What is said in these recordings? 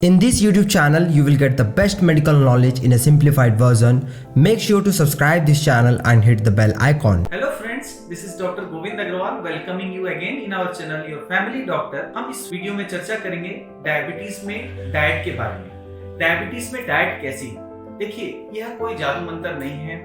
In this YouTube channel, you will get the best medical knowledge in a simplified version. Make sure to subscribe this channel and hit the bell icon. Hello friends, this is Dr. Govind Agrawal welcoming you again in our channel Your Family Doctor. हम इस video में चर्चा करेंगे diabetes में diet के बारे में। Diabetes में डाइट कैसी? देखिए, यह कोई जादू मंत्र नहीं है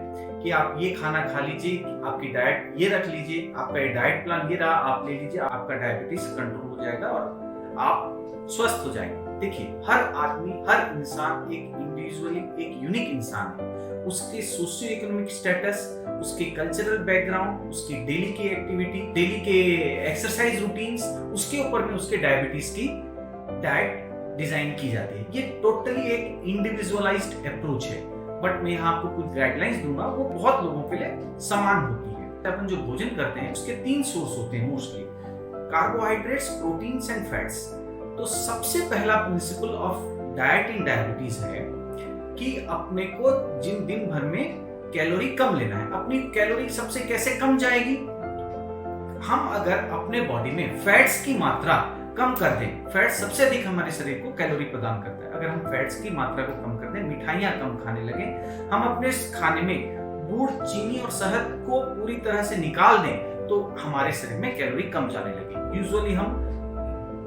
कि आप ये खाना खा लीजिए, आपकी डाइट ये रख लीजिए, आपका ये डाइट प्लान ये रहा, आप ले लीजिए, आपका डायबिटीज कंट्रोल हो जाएगा और आप स्वस्थ हो जाएंगे। देखिए, हर आदमी, हर इंसान एक इंडिविजुअली एक यूनिक इंसान है। उसके सोशियो इकोनॉमिक स्टेटस, उसके कल्चरल बैकग्राउंड, उसकी डेली की एक्टिविटी, डेली के एक्सरसाइज रूटीन्स, उसके ऊपर में उसके डायबिटीज की डाइट डिजाइन की जाती है। ये टोटली एक इंडिविजुअलाइज्ड अप्रोच है, बट मैं यहाँ आपको कुछ गाइडलाइंस दूंगा, वो बहुत लोगों के लिए समान होती है। अपन जो भोजन करते हैं उसके 3 सोर्स होते हैं mostly, carbohydrates, proteins and fats. तो सबसे पहला principle of diet in diabetes है कि अपने को दिन भर में कैलोरी कम लेना है। अपनी कैलोरी सबसे कैसे कम जाएगी? हम अगर अपने बॉडी में फैट्स की मात्रा कम कर दें, फैट्स सबसे अधिक हमारे शरीर को कैलोरी प्रदान करता है। अगर हम फैट्स की मात्रा को कम कर दें, मिठाइयां कम खाने लगे, हम अपने खाने में गुड़, चीनी और शहद को पूरी तरह से निकाल दें, तो हमारे शरीर में कैलोरी कम जाने लगी। यूजुअली हम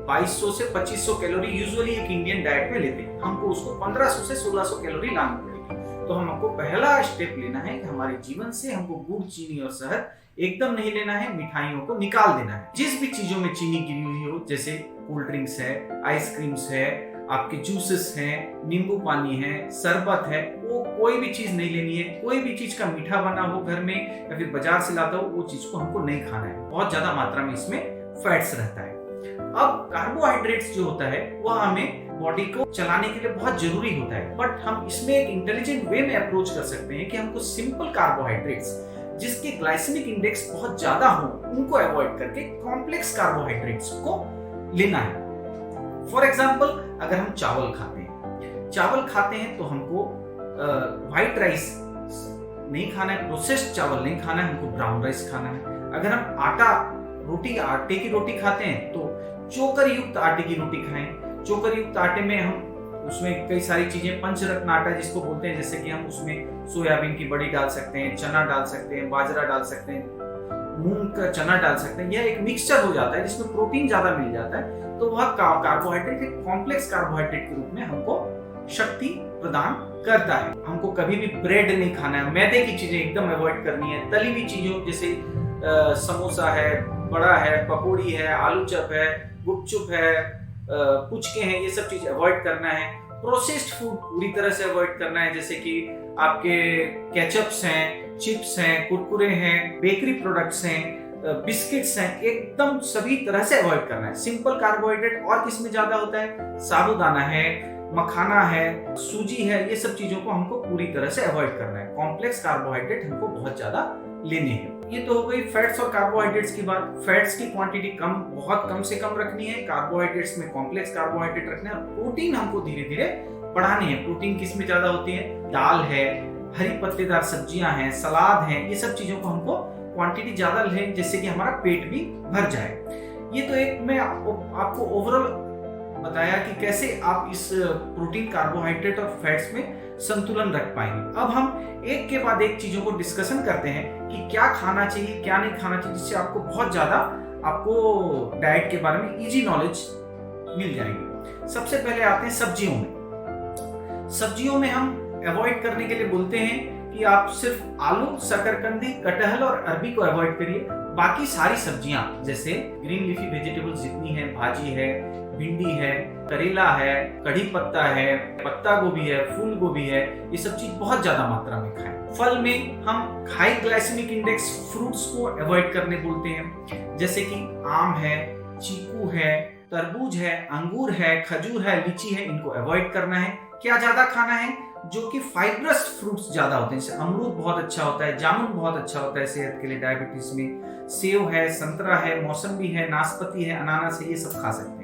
2200 से 2500 कैलोरी यूजुअली एक इंडियन डाइट में लेते हैं, हमको उसको 1500 से 1600 कैलोरी लानी पड़ेगी। तो हमको पहला स्टेप लेना है कि हमारे जीवन से हमको गुड़, चीनी और शहद एकदम नहीं लेना है, मिठाइयों को निकाल देना है। जिस भी चीजों में चीनी गिरी हुई हो, जैसे कोल्ड ड्रिंक्स है, आइसक्रीम्स है, आपके जूसेस हैं, नींबू पानी है, शरबत है, वो कोई भी चीज नहीं लेनी है। कोई भी चीज का मीठा बना हो घर में या फिर बाजार से लाता हो, वो चीज को हमको नहीं खाना है। बहुत ज्यादा मात्रा में इसमें फैट्स रहता है। अब कार्बोहाइड्रेट्स जो होता है वह हमें बॉडी को चलाने के लिए बहुत जरूरी होता है, बट हम इसमें एक इंटेलिजेंट वे में अप्रोच कर सकते हैं कि हमको सिंपल कार्बोहाइड्रेट्स जिसके ग्लाइसेमिक इंडेक्स बहुत ज्यादा हो, उनको अवॉइड करके कॉम्प्लेक्स कार्बोहाइड्रेट्स को लेना है। फॉर एग्जांपल, अगर हम चावल खाते हैं तो हमको व्हाइट राइस नहीं खाना है, प्रोसेस्ड चावल नहीं खाना है, हमको ब्राउन राइस खाना है। अगर हम आटे की रोटी खाते हैं तो चोकर युक्त आटे की रोटी खाएं। चोकर युक्त आटे में हम उसमें कई सारी चीजें, पंचरत्न आटा जिसको बोलते हैं, जैसे कि हम उसमें सोयाबीन की बड़ी डाल सकते हैं, चना डाल सकते हैं, बाजरा डाल सकते हैं, मूंग का चना डाल सकते हैं। यह एक मिक्सचर हो जाता है जिसमें प्रोटीन ज्यादा मिल जाता है, तो वह कार्बोहाइड्रेट एक कॉम्प्लेक्स कार्बोहाइड्रेट के रूप में हमको शक्ति प्रदान करता है। हमको कभी भी ब्रेड नहीं खाना है, मैदे की चीजें एकदम अवॉइड करनी है। तली हुई चीजों जैसे समोसा है, बड़ा है, पकौड़ी है, आलू चप है, गुपचुप है, पुचके हैं, ये सब चीज अवॉइड करना है। प्रोसेस्ड फूड पूरी तरह से अवॉइड करना है, जैसे कि आपके केचप्स हैं, चिप्स हैं, कुरकुरे हैं, बेकरी प्रोडक्ट्स हैं, बिस्किट्स हैं, एकदम सभी तरह से अवॉइड करना है। सिंपल कार्बोहाइड्रेट और किसमें ज्यादा होता है? साबूदाना है, मखाना है, सूजी है, ये सब चीजों को हमको पूरी तरह से अवॉइड करना है। कॉम्प्लेक्स कार्बोहाइड्रेट हमको बहुत ज्यादा लेने हैं। ये तो हो गई फैट्स और कार्बोहाइड्रेट्स की बात। फैट्स की क्वांटिटी बहुत कम से कम रखनी है, कार्बोहाइड्रेट्स में कॉम्प्लेक्स कार्बोहाइड्रेट रखना है, प्रोटीन हमको धीरे धीरे बढ़ानी है। प्रोटीन किस में ज्यादा होती है? दाल है, हरी पत्तेदार सब्जियां हैं, सलाद है, ये सब चीजों को हमको क्वांटिटी ज्यादा लें, जिससे कि हमारा पेट भी भर जाए। ये तो एक मैं आपको ओवरऑल बताया कि कैसे आप इस प्रोटीन, कार्बोहाइड्रेट और फैट्स में संतुलन रख पाएंगे। अब हम एक के बाद एक चीजों को डिस्कशन करते हैं कि क्या खाना चाहिए, क्या नहीं खाना चाहिए, जिससे आपको बहुत ज्यादा आपको डाइट के बारे में इजी नॉलेज मिल जाएगी। सबसे पहले आते हैं सब्जियों में। सब्जियों में हम अवॉइड करने के लिए बोलते हैं कि आप सिर्फ आलू, शकरकंदी, कटहल और अरबी को अवॉइड करिए। बाकी सारी सब्जियां जैसे ग्रीन लीफी वेजिटेबल्स जितनी है, भाजी है, भिंडी है, करेला है, कड़ी पत्ता है, पत्ता गोभी है, फूल गोभी है, ये सब चीज बहुत ज्यादा मात्रा में खाएं। फल में हम हाई ग्लाइसेमिक इंडेक्स फ्रूट्स को अवॉइड करने बोलते हैं, जैसे कि आम है, चीकू है, तरबूज है, अंगूर है, खजूर है, लीची है, इनको अवॉइड करना है। क्या ज्यादा खाना है? जो कि फाइब्रस फ्रूट्स ज्यादा होते हैं, जैसे अमरूद बहुत अच्छा होता है, जामुन बहुत अच्छा होता है सेहत के लिए डायबिटीज में, सेव है, संतरा है, मौसम्बी है, नाशपाती है, अनानास है, ये सब खा सकते हैं।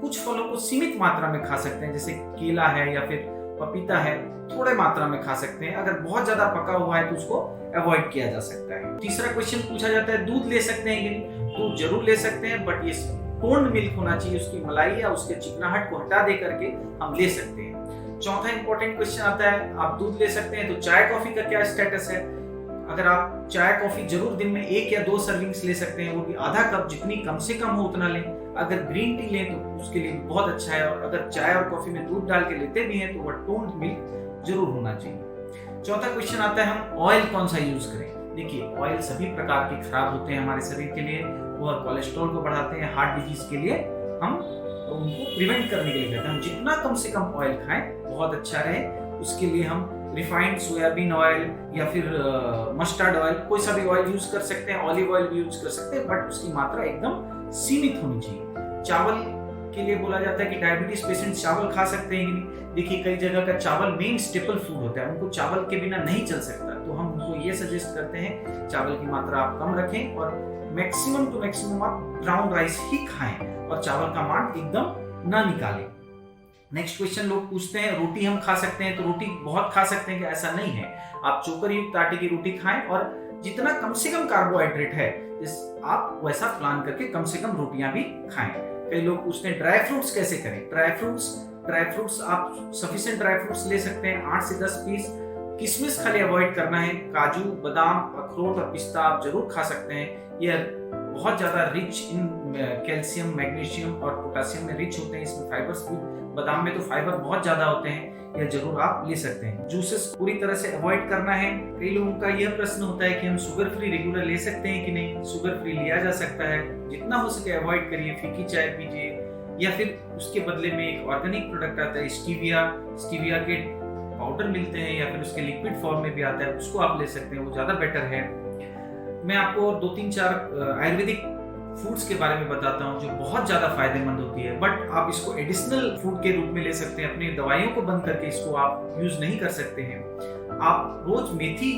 कुछ फलों को सीमित मात्रा में खा सकते हैं, जैसे केला है या फिर पपीता है, थोड़े मात्रा में खा सकते हैं। अगर बहुत ज्यादा पका हुआ है तो उसको अवॉइड किया जा सकता है। तीसरा क्वेश्चन पूछा जाता है, दूध ले सकते हैं कि नहीं? दूध जरूर ले सकते हैं, बट ये टोन्ड मिल्क होना चाहिए, उसकी मलाई या उसके चिकनाहट को हटा दे करके हम ले सकते हैं। चौथा इंपॉर्टेंट क्वेश्चन आता है, आप दूध ले सकते हैं तो चाय कॉफी का क्या स्टेटस है? अगर आप चाय कॉफी जरूर दिन में 1 या 2 सर्विंग्स ले सकते हैं, वो भी आधा कप, जितनी कम से कम हो उतना लें। अगर ग्रीन टी लें तो उसके लिए बहुत अच्छा है, और अगर चाय और कॉफी में दूध डाल के लेते भी हैं तो वह टोन्ड मिल्क जरूर होना चाहिए। चौथा क्वेश्चन आता है, हम ऑयल कौन सा यूज करें? देखिए, ऑयल सभी प्रकार के खराब होते हैं हमारे शरीर के लिए, वह कोलेस्ट्रॉल को बढ़ाते हैं, हार्ट डिजीज के लिए हम उनको प्रिवेंट करने के लिए कहते हैं हम जितना कम से कम ऑयल खाएं बहुत अच्छा रहे। उसके लिए हम रिफाइंड सोयाबीन ऑयल या फिर मस्टर्ड ऑयल, कोई सा भी ऑयल यूज कर सकते हैं, ऑलिव ऑयल भी यूज कर सकते हैं, बट उसकी मात्रा एकदम सीमित होनी चाहिए। चावल के लिए बोला जाता है कि डायबिटीज पेशेंट चावल खा सकते हैं कि नहीं। देखिए, कई जगह का चावल मेन स्टेपल फूड होता है, उनको चावल के बिना नहीं चल सकता, तो हम उनको ये सजेस्ट करते हैं चावल की मात्रा आप कम रखें और मैक्सिमम टू मैक्सिमम आप ब्राउन राइस ही खाएं और चावल का मान एकदम ना निकालें। नेक्स्ट क्वेश्चन लोग पूछते हैं, रोटी हम खा सकते हैं? तो रोटी बहुत खा सकते हैं कि ऐसा नहीं है। आप चोकर युक्त आटे की रोटी खाएं और जितना कम से कम कार्बोहाइड्रेट है आप वैसा प्लान करके कम से कम रोटियां भी खाएं। कई लोग पूछते हैं ड्राई फ्रूट्स कैसे करें? ड्राई फ्रूट्स आप सफिशिएंट ड्राई फ्रूट्स ले सकते हैं, 8 से 10 पीस। किशमिश खाली अवॉइड करना है। काजू, बादाम, अखरोट और पिस्ता आप जरूर खा सकते हैं। ये बहुत ज्यादा रिच इन कैल्शियम, मैग्नीशियम और पोटेशियम में रिच होते हैं। इसमें फाइबर्स भी, बादाम में तो फाइबर बहुत ज्यादा होते हैं, यह जरूर आप ले सकते हैं। जूसेस पूरी तरह से अवॉइड करना है। कई लोगों का यह प्रश्न होता है कि हम शुगर फ्री रेगुलर ले सकते हैं कि नहीं? शुगर फ्री लिया जा सकता है, जितना हो सके अवॉइड करिए। फीकी चाय पीजिए या फिर उसके बदले में एक ऑर्गेनिक प्रोडक्ट आता है स्टीविया के पाउडर मिलते हैं या फिर उसके लिक्विड फॉर्म में भी आता है, उसको आप ले सकते हैं, वो ज्यादा बेटर है। मैं आपको 2-3-4 आयुर्वेदिक फूड्स के बारे में बताता हूँ जो बहुत ज्यादा फायदेमंद होती है, बट आप इसको एडिशनल फूड के रूप में ले सकते हैं। अपनी दवाइयों को बंद करके इसको आप यूज नहीं कर सकते हैं। आप रोज मेथी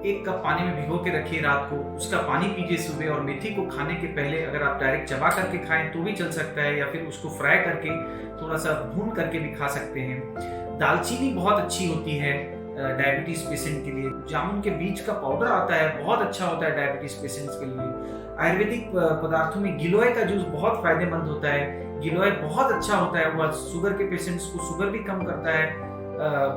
1 कप पानी में भिगो के रखिए रात को, उसका पानी पीजिए सुबह, और मेथी को खाने के पहले अगर आप डायरेक्ट चबा करके खाएं तो भी चल सकता है, या फिर उसको फ्राई करके थोड़ा सा भून करके भी खा सकते हैं। दालचीनी बहुत अच्छी होती है डायबिटीज पेशेंट के लिए। जामुन के बीज का पाउडर आता है, बहुत अच्छा होता है डायबिटीज पेशेंट्स के लिए। आयुर्वेदिक पदार्थों में गिलोय का जूस बहुत फायदेमंद होता है। गिलोय बहुत अच्छा होता है, वह शुगर के पेशेंट्स को शुगर भी कम करता है,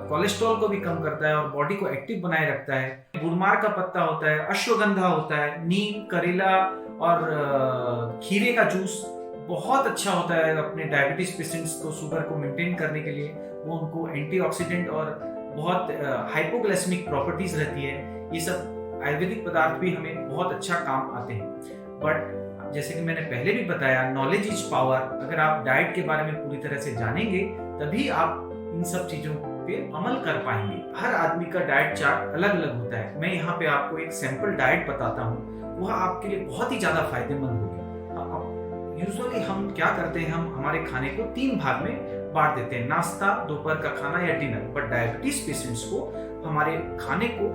कोलेस्ट्रॉल को भी कम करता है और बॉडी को एक्टिव बनाए रखता है। गुड़मार का पत्ता होता है, अश्वगंधा होता है, नीम, करेला और खीरे का जूस बहुत अच्छा होता है अपने डायबिटीज पेशेंट्स को शुगर को मेंटेन करने के लिए। वो उनको एंटीऑक्सीडेंट और बहुत हाइपोग्लाइसेमिक प्रॉपर्टीज रहती है। ये सब आयुर्वेदिक पदार्थ भी हमें बहुत अच्छा काम आते हैं। बट जैसे कि मैंने पहले भी बताया, नॉलेज इज पावर। अगर आप डाइट के बारे में पूरी तरह से जानेंगे तभी आप इन सब चीजों पे अमल कर पाएंगे। हर आदमी का डाइट चार्ट अलग अलग होता है। मैं यहाँ पे आपको एक सैंपल डाइट बताता हूँ, वह आपके लिए बहुत ही ज्यादा फायदेमंद होगी। यूजुअली हम क्या करते हैं, हम हमारे खाने को 3 भाग में बांट देते हैं, नाश्ता, दोपहर का खाना या डिनर। बट डायबिटीज पेशेंट्स को हमारे खाने को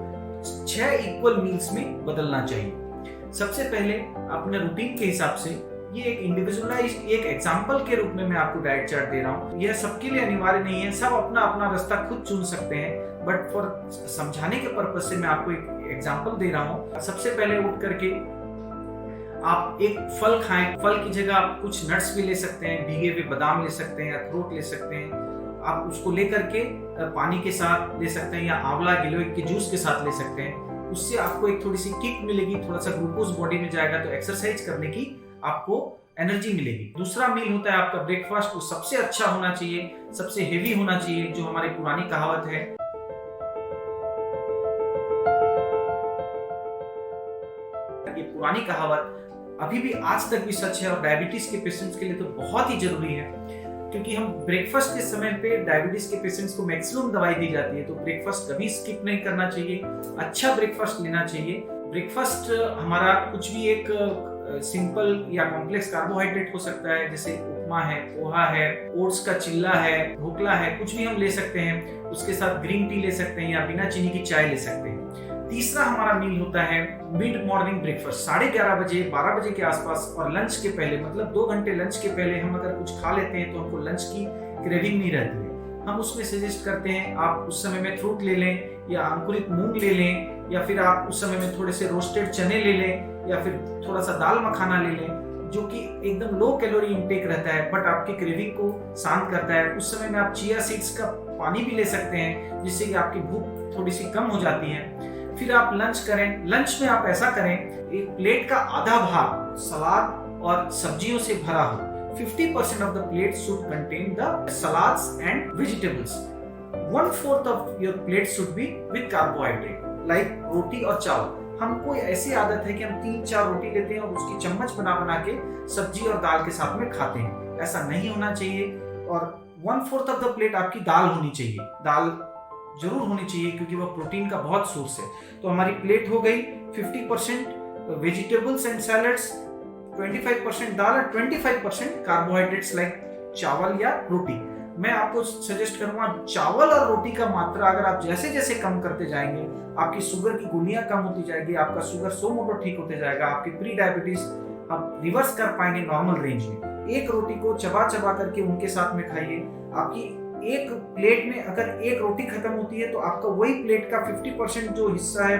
6 इक्वल मील्स में बदलना चाहिए। सबसे पहले अपने रूटीन के हिसाब से, ये एक इंडिविजुअलाइज्ड एक एग्जांपल के रूप में मैं आपको डाइट चार्ट दे रहा हूँ। यह सबके लिए अनिवार्य नहीं है, सब अपना अपना रास्ता खुद चुन सकते हैं, बट फॉर समझाने के पर्पज से मैं आपको एक एग्जांपल दे रहा हूँ। सबसे पहले उठ करके आप एक फल खाएं। फल की जगह आप कुछ नट्स भी ले सकते हैं, भीगे हुए बादाम ले सकते हैं, अखरोट ले सकते हैं। आप उसको लेकर के पानी के साथ ले सकते हैं या आंवला गिलोय के जूस के साथ ले सकते हैं। उससे आपको एक थोड़ी सी किक मिलेगी, थोड़ा सा ग्लूकोज बॉडी में जाएगा, तो एक्सरसाइज करने की आपको एनर्जी मिलेगी। दूसरा मील होता है आपका ब्रेकफास्ट, वो सबसे अच्छा होना चाहिए, सबसे हेवी होना चाहिए, जो हमारी पुरानी कहावत है। ये पुरानी कहावत अभी भी आज तक भी सच है और डायबिटीज के पेशेंट्स के लिए तो बहुत ही जरूरी है, क्योंकि हम ब्रेकफास्ट के समय पे डायबिटीज के पेशेंट्स को मैक्सिमम दवाई दी जाती है, तो ब्रेकफास्ट कभी स्किप नहीं करना चाहिए, अच्छा ब्रेकफास्ट लेना चाहिए। ब्रेकफास्ट हमारा कुछ भी एक सिंपल या कॉम्प्लेक्स कार्बोहाइड्रेट हो सकता है, जैसे उपमा है, पोहा है, ओट्स का चिल्ला है, ढोकला है, कुछ भी हम ले सकते हैं। उसके साथ ग्रीन टी ले सकते हैं या बिना चीनी की चाय ले सकते हैं। तीसरा हमारा मील होता है मिड मॉर्निंग ब्रेकफास्ट, 11:30 बजे, 12 बजे के आसपास, और लंच के पहले, मतलब 2 घंटे लंच के पहले हम अगर कुछ खा लेते हैं तो हमको लंच की क्रेविंग नहीं रहती है। हम उसमें सजेस्ट करते हैं आप उस समय में फ्रूट ले लें या अंकुरित मूंग ले लें, या फिर आप उस समय में थोड़े से रोस्टेड चने ले लें, या फिर थोड़ा सा दाल मखाना ले लें। जो कि एकदम लो कैलोरी इंटेक रहता है बट आपके क्रेविंग को शांत करता है, उस समय में आप चिया सीड्स का पानी भी ले सकते हैं जिससे कि आपकी भूख थोड़ी सी कम हो जाती है। फिर आप लंच करें। लंच में आप ऐसा करें, एक प्लेट का आधा भाग सलाद और सब्जियों से भरा हो। 50% of the plate should contain the salads and vegetables. 1/4 of your plate should be with carbohydrate, like रोटी और चावल। हमको ऐसी आदत है कि हम 3-4 रोटी लेते हैं और उसकी चम्मच बना बना के सब्जी और दाल के साथ में खाते हैं। ऐसा नहीं होना चाहिए। और 1/4 ऑफ द प्लेट आपकी दाल होनी चाहिए। दाल जरूर होनी चाहिए क्योंकि वो प्रोटीन का बहुत सोर्स है। तो हमारी प्लेट हो गई 50% वेजिटेबल्स एंड सैलड्स, 25% दाल और 25% कार्बोहाइड्रेट्स लाइक चावल या रोटी। मैं आपको सजेस्ट करूंगा चावल और रोटी का मात्रा अगर आप जैसे जैसे कम करते जाएंगे, आपकी शुगर की गोलियां कम होती जाएगी, आपका शुगर सो मोटो ठीक होते जाएगा, आपकी प्री डायबिटीज आप रिवर्स कर पाएंगे नॉर्मल रेंज में। एक रोटी को चबा चबा करके उनके साथ में खाइए। आपकी एक प्लेट में अगर एक रोटी खत्म होती है तो आपका वही प्लेट का 50% जो हिस्सा है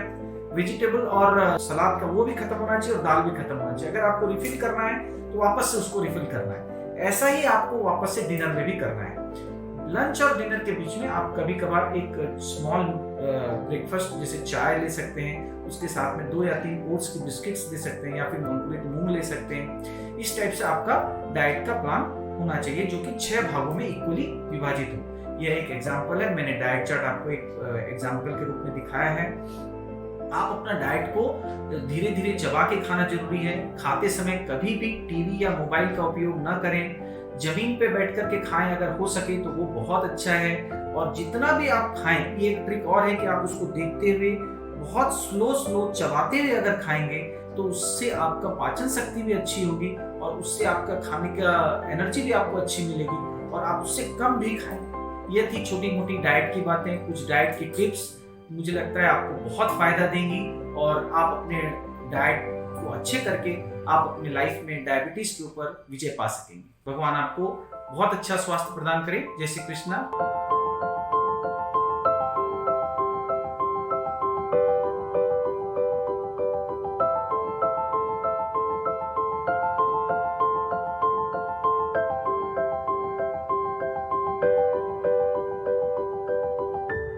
वेजिटेबल और सलाद का वो भी खत्म होना चाहिए और दाल भी खत्म होना चाहिए। अगर आपको रिफिल करना है तो वापस से उसको रिफिल करना है। ऐसा ही आपको वापस से डिनर में भी करना है। लंच और डिनर के बीच में आप कभी कभार एक स्मॉल ब्रेकफास्ट जैसे चाय ले सकते हैं, उसके साथ में 2 या 3 ओट्स की बिस्किट्स दे सकते हैं या फिर कंप्लीट मूंग ले सकते हैं। इस टाइप से आपका डाइट का प्लान होना चाहिए जो कि 6 भागों में इक्वली विभाजित हो। यह एक एग्जाम्पल है, मैंने डाइट चार्ट आपको एक एग्जाम्पल के रूप में दिखाया है। आप अपना डाइट को धीरे धीरे चबा के खाना जरूरी है। खाते समय कभी भी टीवी या मोबाइल का उपयोग न करें। जमीन पे बैठ करके खाएं अगर हो सके तो वो बहुत अच्छा है। और जितना भी आप खाएं, ये एक ट्रिक और है कि आप उसको देखते हुए बहुत स्लो चबाते हुए अगर खाएंगे तो उससे आपका पाचन शक्ति भी अच्छी होगी और उससे आपका खाने का एनर्जी भी आपको अच्छी मिलेगी और आप उससे कम भी खाएं। ये थी छोटी मोटी डाइट की बातें, कुछ डाइट की टिप्स मुझे लगता है आपको बहुत फायदा देंगी और आप अपने डाइट को अच्छे करके आप अपनी लाइफ में डायबिटीज के ऊपर विजय पा सकेंगे। भगवान आपको बहुत अच्छा स्वास्थ्य प्रदान करे। जय श्री कृष्णा।